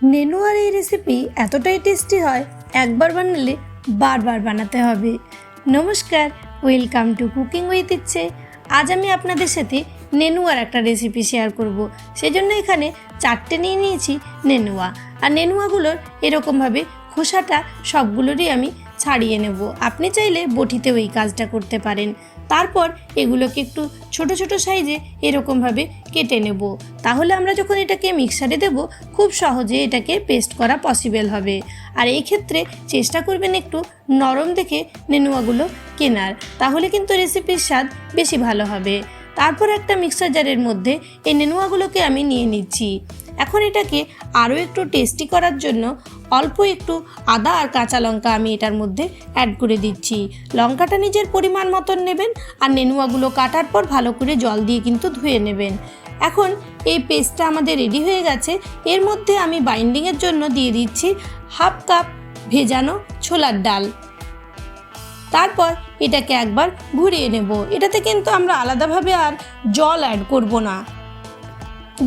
নেনুয়ার এই রেসিপি এতটাই টেস্টি হয়, একবার বানালে বারবার বানাতে হবে। নমস্কার, ওয়েলকাম টু কুকিং উইথ ইচ্ছে। আজ আমি আপনাদের সাথে নেনুয়ার একটা রেসিপি শেয়ার করব। সেজন্য এখানে 4টে নিয়ে নিয়েছি নেনুয়া। আর নেনুয়াগুলোর এরকমভাবে খোসাটা সবগুলোরই আমি ছাড়িয়ে নেব। আপনি চাইলে বটিতেও এই কাজটা করতে পারেন। তারপর এগুলোকে একটু ছোট ছোট সাইজে এরকমভাবে কেটে নেব। তাহলে আমরা যখন এটাকে মিক্সারে দেব খুব সহজে এটাকে পেস্ট করা পসিবল হবে। আর এই ক্ষেত্রে চেষ্টা করবেন একটু নরম দেখে নেনুয়াগুলো কেনার, তাহলে কিন্তু রেসিপির স্বাদ বেশি ভালো হবে। তারপর একটা মিক্সার জারের মধ্যে এই নেনুয়াগুলোকে আমি নিয়ে নিচ্ছি। এখন এটাকে আরও একটু টেস্টি করার জন্য অল্প একটু আদা আর কাঁচা লঙ্কা আমি এটার মধ্যে অ্যাড করে দিচ্ছি। লঙ্কাটা নিজের পরিমাণ মতন নেবেন, আর নেনুয়াগুলো কাটার পর ভালো করে জল দিয়ে কিন্তু ধুয়ে নেবেন। এখন এই পেস্টটা আমাদের রেডি হয়ে গেছে। এর মধ্যে আমি বাইন্ডিংয়ের জন্য দিয়ে দিচ্ছি হাফ কাপ ভেজানো ছোলার ডাল। তারপর এটাকে একবার ঘুরিয়ে নেব। এটাতে কিন্তু আমরা আলাদাভাবে আর জল অ্যাড করব না।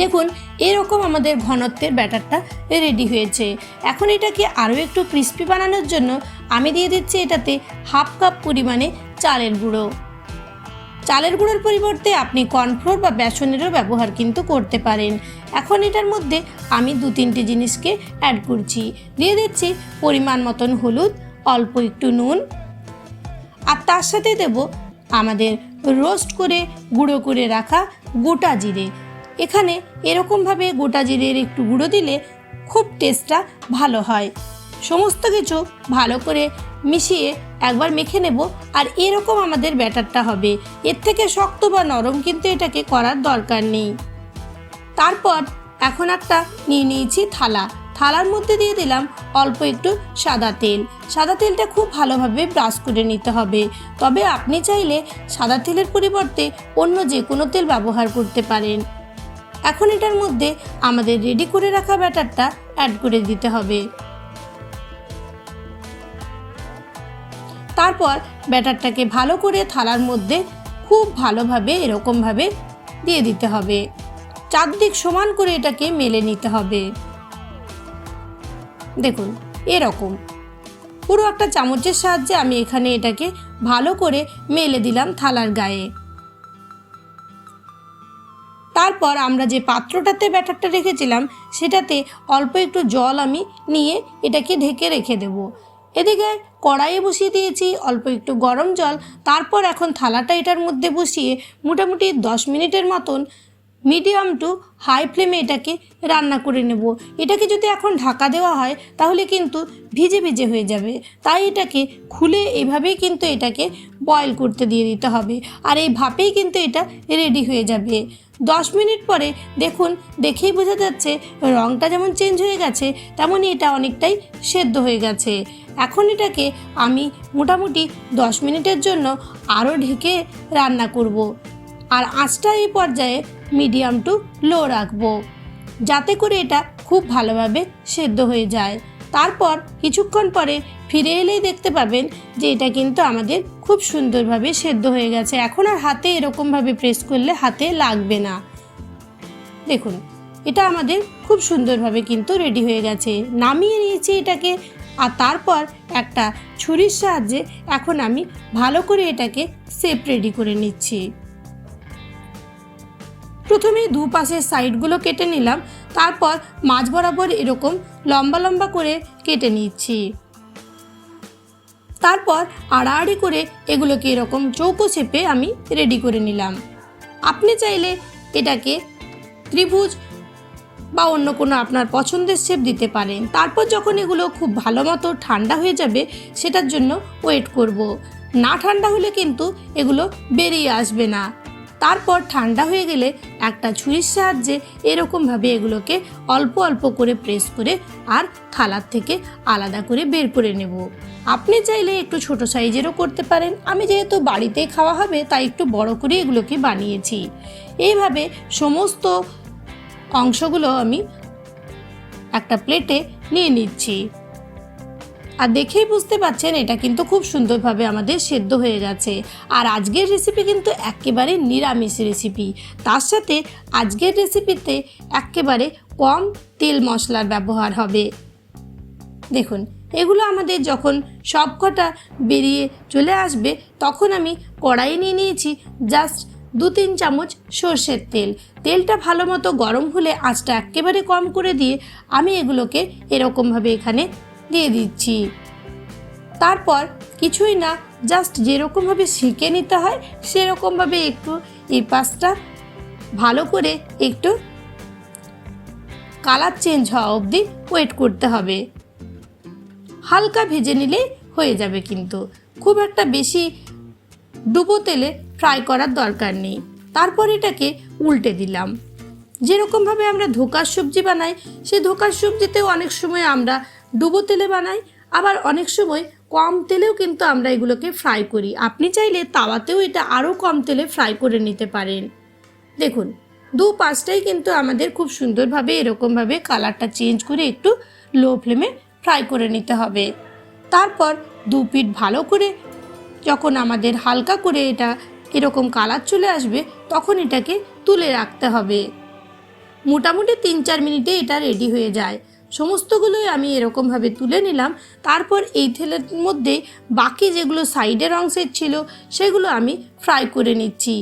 দেখুন এরকম আমাদের ঘনত্বের ব্যাটারটা রেডি হয়েছে। এখন এটাকে আরও একটু ক্রিস্পি বানানোর জন্য আমি দিয়ে দিচ্ছি এটাতে হাফ কাপ পরিমাণে চালের গুঁড়ো। চালের গুঁড়োর পরিবর্তে আপনি কর্নফ্লোর বা বেসনেরও ব্যবহার কিন্তু করতে পারেন। এখন এটার মধ্যে আমি 2-3টে জিনিসকে অ্যাড করছি। দিয়ে দিচ্ছি পরিমাণ মতন হলুদ, অল্প একটু নুন, আর তার সাথে দেব আমাদের রোস্ট করে গুঁড়ো করে রাখা গোটা জিরে। এখানে এরকমভাবে গোটা জিরের একটু গুঁড়ো দিলে খুব টেস্টটা ভালো হয়। সমস্ত কিছু ভালো করে মিশিয়ে একবার মেখে নেব। আর এরকম আমাদের ব্যাটারটা হবে, এর থেকে শক্ত বা নরম কিন্তু এটাকে করার দরকার নেই। তারপর এখন একটা নিয়ে নিয়েছি থালার মধ্যে দিয়ে দিলাম অল্প একটু সাদা তেল। সাদা তেলটা খুব ভালোভাবে ব্রাশ করে নিতে হবে। তবে আপনি চাইলে সাদা তেলের পরিবর্তে অন্য যে কোনো তেল ব্যবহার করতে পারেন। এখন এটার মধ্যে আমাদের রেডি করে রাখা ব্যাটারটা অ্যাড করে দিতে হবে। তারপর ব্যাটারটাকে ভালো করে থালার মধ্যে খুব ভালোভাবে এরকমভাবে দিয়ে দিতে হবে। চারদিক সমান করে এটাকে মেলে নিতে হবে। দেখুন এরকম পুরো একটা চামচের সাহায্যে আমি এখানে এটাকে ভালো করে মেলে দিলাম থালার গায়ে। তারপর আমরা যে পাত্রটাতে ব্যাটারটা রেখেছিলাম সেটাতে অল্প একটু জল আমি নিয়ে এটাকে ঢেকে রেখে দেব। এদিকে কড়াইয়ে বসিয়ে দিয়েছি অল্প একটু গরম জল। তারপর এখন থালাটা এটার মধ্যে বসিয়ে মোটামুটি 10 মিনিটের মতন মিডিয়াম টু হাই ফ্লেমে এটাকে রান্না করে নেব। এটাকে যদি এখন ঢাকা দেওয়া হয় তাহলে কিন্তু ভিজে ভিজে হয়ে যাবে, তাই এটাকে খুলে এভাবেই কিন্তু এটাকে বয়েল করতে দিয়ে দিতে হবে। আর এই ভাপেই কিন্তু এটা রেডি হয়ে যাবে। 10 মিনিট পরে দেখুন, দেখেই বোঝা যাচ্ছে রঙটা যেমন চেঞ্জ হয়ে গেছে তেমনই এটা অনেকটাই সেদ্ধ হয়ে গেছে। এখন এটাকে আমি মোটামুটি 10 মিনিটের জন্য আরও ঢেকে রান্না করব। আর আঁচটা এই পর্যায়ে মিডিয়াম টু লো রাখবো, যাতে করে এটা খুব ভালোভাবে সেদ্ধ হয়ে যায়। তারপর কিছুক্ষণ পরে ফিরে এলেই দেখতে পাবেন যে এটা কিন্তু আমাদের খুব সুন্দরভাবে সেদ্ধ হয়ে গেছে। এখন আর হাতে এরকমভাবে প্রেস করলে হাতে লাগবে না। দেখুন এটা আমাদের খুব সুন্দরভাবে কিন্তু রেডি হয়ে গেছে। নামিয়ে নিয়েছি এটাকে। আর তারপর একটা ছুরির সাহায্যে এখন আমি ভালো করে এটাকে শেপ রেডি করে নিচ্ছি। প্রথমে দুপাশের সাইডগুলো কেটে নিলাম, তারপর মাঝ বরাবর এরকম লম্বা লম্বা করে কেটে নিচ্ছি। তারপর আড়াআড়ি করে এগুলোকে এরকম চৌকো শেপে আমি রেডি করে নিলাম। আপনি চাইলে এটাকে ত্রিভুজ বা অন্য কোনো আপনার পছন্দের শেপ দিতে পারেন। তারপর যখন এগুলো খুব ভালো মতো ঠান্ডা হয়ে যাবে সেটার জন্য ওয়েট করব। না ঠান্ডা হলে কিন্তু এগুলো বেরিয়ে আসবে না। তারপর ঠান্ডা হয়ে গেলে একটা ছুরির সাহায্যে এরকমভাবে এগুলোকে অল্প অল্প করে প্রেস করে আর থালার থেকে আলাদা করে বের করে নেব। আপনি চাইলে একটু ছোট সাইজেরও করতে পারেন। আমি যেহেতু বাড়িতেই খাওয়া হবে তাই একটু বড় করে এগুলোকে বানিয়েছি। এইভাবে সমস্ত অংশগুলো আমি একটা প্লেটে নিয়ে নিচ্ছি। আর দেখেই বুঝতে পারছেন এটা কিন্তু খুব সুন্দরভাবে আমাদের সেদ্ধ হয়ে গেছে। আর আজকের রেসিপি কিন্তু একেবারে নিরামিষ রেসিপি। তার সাথে আজকের রেসিপিতে একেবারে কম তেল মশলার ব্যবহার হবে। দেখুন এগুলো আমাদের যখন সবকটা বেরিয়ে চলে আসবে তখন আমি কড়াই নিয়ে নিয়েছি জাস্ট 2-3 চামচ সর্ষের তেল। তেলটা ভালো মতো গরম হলে আঁচটা একেবারে কম করে দিয়ে আমি এগুলোকে এরকমভাবে এখানে দিয়ে দিচ্ছি। তারপর কিছুই না, জাস্ট যেরকমভাবে সেঁকে নিতে হয় সেরকমভাবে একটু এই পাশটা ভালো করে একটু কালার চেঞ্জ হওয়া অবধি ওয়েট করতে হবে। হালকা ভেজে নিলে হয়ে যাবে, কিন্তু খুব একটা বেশি ডুবো তেলে ফ্রাই করার দরকার নেই। তারপর এটাকে উল্টে দিলাম। যেরকমভাবে আমরা ধোকার সবজি বানাই সেই ধোকার সবজিতেও অনেক সময় আমরা ডুবো তেলে বানাই, আবার অনেক সময় কম তেলেও কিন্তু আমরা এগুলোকে ফ্রাই করি। আপনি চাইলে তাওয়াতেও এটা আরও কম তেলে ফ্রাই করে নিতে পারেন। দেখুন দু পাশটাই কিন্তু আমাদের খুব সুন্দরভাবে এরকমভাবে কালারটা চেঞ্জ করে একটু লো ফ্লেমে ফ্রাই করে নিতে হবে। তারপর দু পিঠ ভালো করে যখন আমাদের হালকা করে এটা এরকম কালার চলে আসবে তখন এটাকে তুলে রাখতে হবে। মোটামুটি 3-4 মিনিটে এটা রেডি হয়ে যায়। সমস্তগুলোই আমি এরকমভাবে তুলে নিলাম। তারপর এই তেলের মধ্যেই বাকি যেগুলো সাইডের অংশের ছিল সেগুলো আমি ফ্রাই করে নিচ্ছি।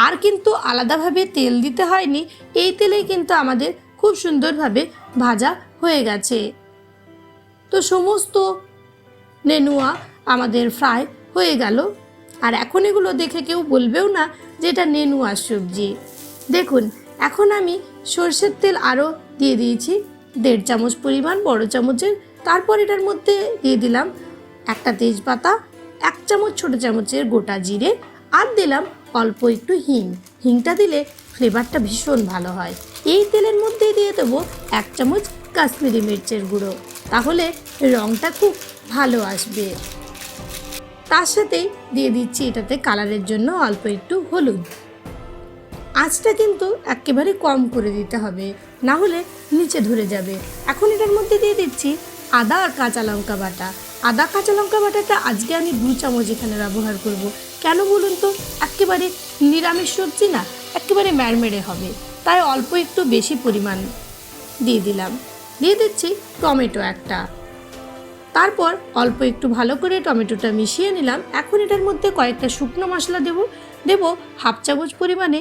আর কিন্তু আলাদাভাবে তেল দিতে হয়নি, এই তেলেই কিন্তু আমাদের খুব সুন্দরভাবে ভাজা হয়ে গেছে। তো সমস্ত নেনুয়া আমাদের ফ্রাই হয়ে গেল। আর এখন এগুলো দেখে কেউ বলবেও না যে এটা নেনুয়ার সবজি। দেখুন এখন আমি সর্ষের তেল আরও দিয়ে দিয়েছি 1.5 চামচ পরিমাণ, বড় চামচের। তারপর এটার মধ্যে দিয়ে দিলাম একটা তেজপাতা, 1 চামচ ছোট চামচের গোটা জিরে, আর দিলাম অল্প একটু হিং। হিংটা দিলে ফ্লেভারটা ভীষণ ভালো হয়। এই তেলের মধ্যেই দিয়ে দেবো 1 চামচ কাশ্মীরি মির্চের গুঁড়ো, তাহলে রঙটা খুব ভালো আসবে। তার সাথেই দিয়ে দিচ্ছি এটাতে কালারের জন্য অল্প একটু হলুদ। আঁচটা কিন্তু একেবারে কম করে দিতে হবে, না হলে নিচে ধরে যাবে। এখন এটার মধ্যে দিয়ে দিচ্ছি আদা আর কাঁচা লঙ্কা বাটা। আদা কাঁচা লঙ্কা বাটাটা আজকে আমি 2 চামচ এখানে ব্যবহার করব। কেন বলুন তো, একেবারে নিরামিষ সবজি না, একেবারে ম্যাড়মেড়ে হবে, তাই অল্প একটু বেশি পরিমাণ দিয়ে দিলাম। দিয়ে দিচ্ছি টমেটো একটা। তারপর অল্প একটু ভালো করে টমেটোটা মিশিয়ে নিলাম। এখন এটার মধ্যে কয়েকটা শুকনো মশলা দেব 1/2 চামচ পরিমাণে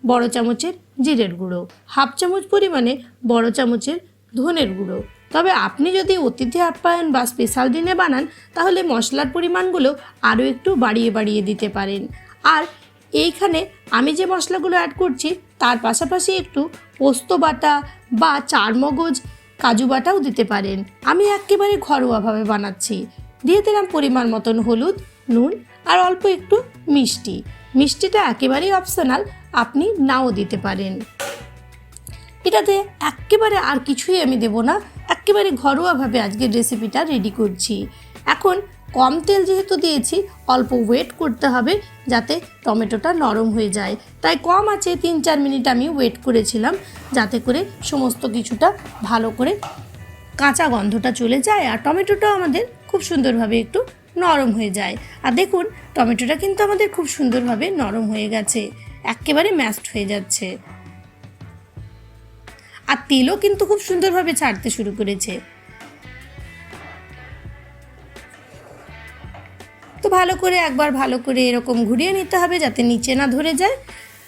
বড় চামচের জিরের গুঁড়ো, 1/2 চামচ পরিমাণে বড় চামচের ধনের গুঁড়ো। তবে আপনি যদি অতিথি আপ্যায়ন বা স্পেশাল দিনে বানান তাহলে মশলার পরিমাণগুলো আরও একটু বাড়িয়ে দিতে পারেন। আর এইখানে আমি যে মশলাগুলো অ্যাড করছি তার পাশাপাশি একটু পোস্ত বাটা বা চারমগজ কাজু বাটাও দিতে পারেন। আমি একেবারে ঘরোয়াভাবে বানাচ্ছি। দিয়ে দিলাম পরিমাণ মতন হলুদ, নুন আর অল্প একটু মিষ্টি। মিষ্টিটা একেবারেই অপশনাল, আপনি নাও দিতে পারেন। এটাতে একেবারে আর কিছুই আমি দেব না, একেবারে ঘরোয়াভাবে আজকের রেসিপিটা রেডি করছি। এখন কম তেল যেহেতু দিয়েছি অল্প ওয়েট করতে হবে যাতে টমেটোটা নরম হয়ে যায়, তাই কম আছে 3-4 মিনিট আমি ওয়েট করেছিলাম যাতে করে সমস্ত কিছুটা ভালো করে কাঁচা গন্ধটা চলে যায় আর টমেটোটাও আমাদের খুব সুন্দরভাবে একটু নরম হয়ে যায়। আর দেখুন টমেটোটা কিন্তু আমাদের খুব সুন্দরভাবে নরম হয়ে গেছে, একেবারে ম্যাশড হয়ে যাচ্ছে। আর তেলও কিন্তু খুব সুন্দরভাবে ছাড়তে শুরু করেছে। তো ভালো করে একবার ভালো করে এরকম ঘুরিয়ে নিতে হবে যাতে নিচে না ধরে যায়।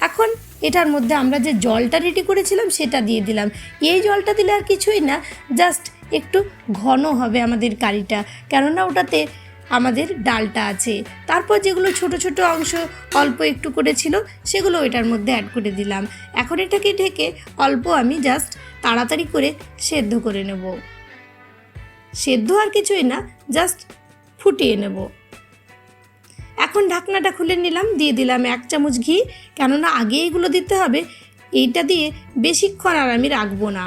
এখন এটার মধ্যে আমরা যে জলটা রেডি করেছিলাম সেটা দিয়ে দিলাম। এই জলটা দিলে আর কিছুই না, জাস্ট একটু ঘন হবে আমাদের কারিটা, কেননা ওটাতে আমাদের ডালটা আছে। তারপর যেগুলো ছোট ছোট অংশ অল্প একটু করেছিল সেগুলো এটার মধ্যে অ্যাড করে দিলাম। এখন এটাকে ঢেকে অল্প আমি জাস্ট তাড়াতাড়ি করে সেদ্ধ করে নেব। সেদ্ধ আর কিছুই না, জাস্ট ফুটিয়ে নেব। এখন ঢাকনাটা খুলে নিলাম, দিয়ে দিলাম 1 চামচ ঘি, কেননা আগে এগুলো দিতে হবে। এইটা দিয়ে বেশিক্ষণ আর আমি রাখবো না।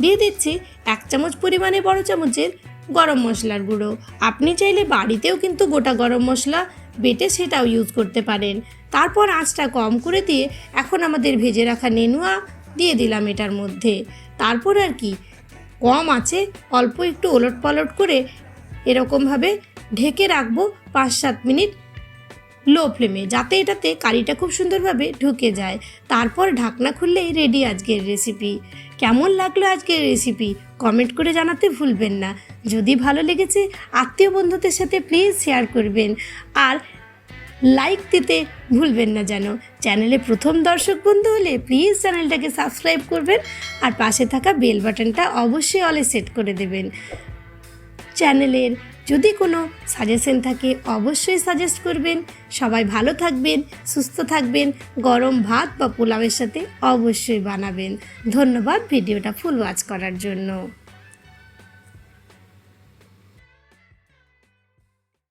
দিয়ে দিচ্ছি 1 চামচ পরিমাণে বড় চামচের গরম মশলার গুঁড়ো। আপনি চাইলে বাড়িতেও কিন্তু গোটা গরম মশলা বেটে সেটাও ইউজ করতে পারেন। তারপর আঁচটা কম করে দিয়ে এখন আমাদের ভেজে রাখা নেনুয়া দিয়ে দিলাম এটার মধ্যে। তারপর আর কি কম আছে অল্প একটু ওলট পালট করে এরকমভাবে ঢেকে রাখবো 5-7 মিনিট লো ফ্লেমে, যাতে এটাতে কারিটা খুব সুন্দরভাবে ঢুকে যায়। তারপর ঢাকনা খুললেই রেডি আজকের রেসিপি। কেমন লাগলো আজকের রেসিপি কমেন্ট করে জানাতে ভুলবেন না। যদি ভালো লেগেছে আত্মীয় বন্ধুদের সাথে প্লিজ শেয়ার করবেন আর লাইক দিতে ভুলবেন না যেন। চ্যানেলে প্রথম দর্শক বন্ধু হলে প্লিজ চ্যানেলটাকে সাবস্ক্রাইব করবেন আর পাশে থাকা বেল বাটনটা অবশ্যই অলে সেট করে দেবেন। চ্যানেলের যদি কোনো সাজেশন থাকে অবশ্যই সাজেস্ট করবেন। সবাই ভালো থাকবেন, সুস্থ থাকবেন, গরম ভাত বা পোলাওয়ের সাথে অবশ্যই বানাবেন। ধন্যবাদ ভিডিওটা ফুল ওয়াচ করার জন্য।